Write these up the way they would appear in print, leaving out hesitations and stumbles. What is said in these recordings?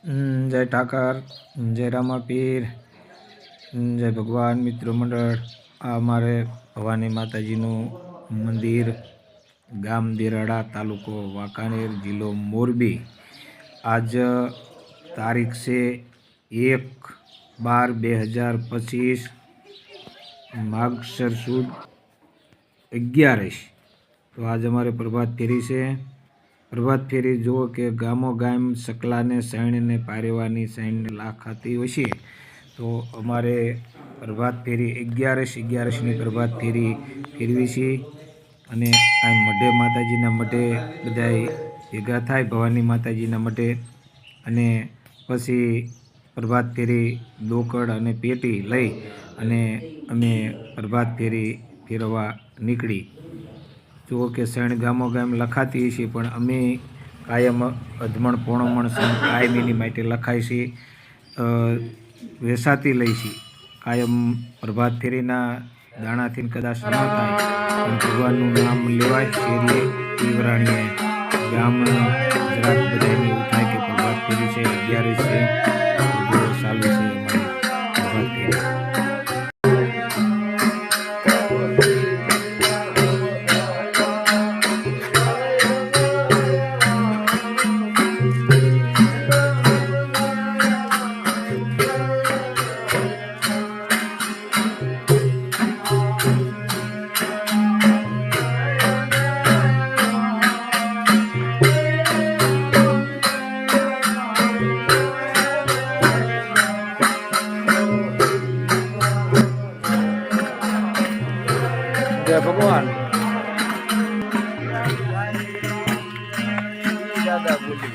जय ठाकर, जय रामापीर, जय भगवान मित्र मंडल। आ अमारे भवानी माताजीनु मंदिर, गाम देराड़ा, तालुको वांकानेर, जिल्लो मोरबी। आज तारीख से 1/12/2025 माघसर सुद 11। तो आज अमारे प्रभात फेरी से प्रभात फेरी जो कि गामो गाम सकला ने सैण ने पारेवानी सैण ने लाखाती होशे। तो अमारे प्रभात फेरी 11 प्रभात फेरी फेरवी छे अने आ मढे माताजीना मढे बधाय भेगा थाय भवानी माताजीना मढे अने पछी प्रभात फेरी दोकड़ अने पेटी लई अने अमे प्रभात फेरी फेरवा निकળી। जो कि सैण गामो गाम लखाती छे पण अमे कायम अधमण पोणमण सैण कायमीनी माटे लखाय छे, वेसाती लई छे। कायम प्रभात फेरीना दाणाथी कदाच न थाय पण भगवाननुं नाम लेवाय शेरीए तीवराणीए गाम જરાક बधाने एवुं थाय के प्रभात फेरी छे 11 छे तो चालू छे अमारी प्रभात फेरी। जय भगवान। ज्यादा बोली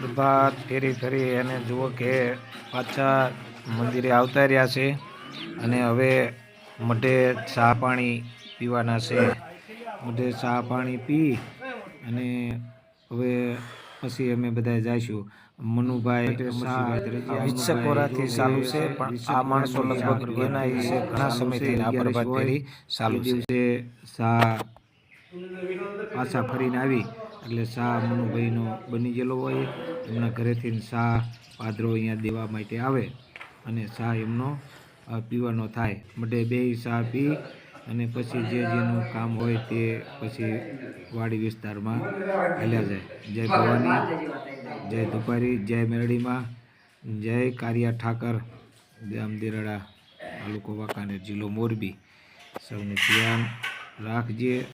प्रभात फेरी फरी अने जुओ के पाछा मंदिरे आवता रह्या छे अने हवे मढे चा पाणी पीवाना छे। मढे चा पाणी पी अने हवे पछी अमे बधाय जाईशुं। मनुभाई 20 वर्षथी चालू छे पण आ माणसो लगभग गेना विषे घणा समयथी आ प्रभात फेरी चालू छे। चा पाछा फरीने आवी એટલે सा मनुभाईनो बनी गेलो होय एमना घरेथी सा पादरो अहींया देवा माटे आवे अने सा एमनो पीવાનો थाय। मढे बेही सा पी अने पछी जे जेनुं काम होय ते पछी वाड़ी विस्तारमां हाल्या जाय। जय भवानी, जय धुपारी, जय मेरडीमा, जय कारिया ठाकर, गाम देराड़ा, तालुको वांकानेर, जिल्लो मोरबी। सौने ध्यान राखजे।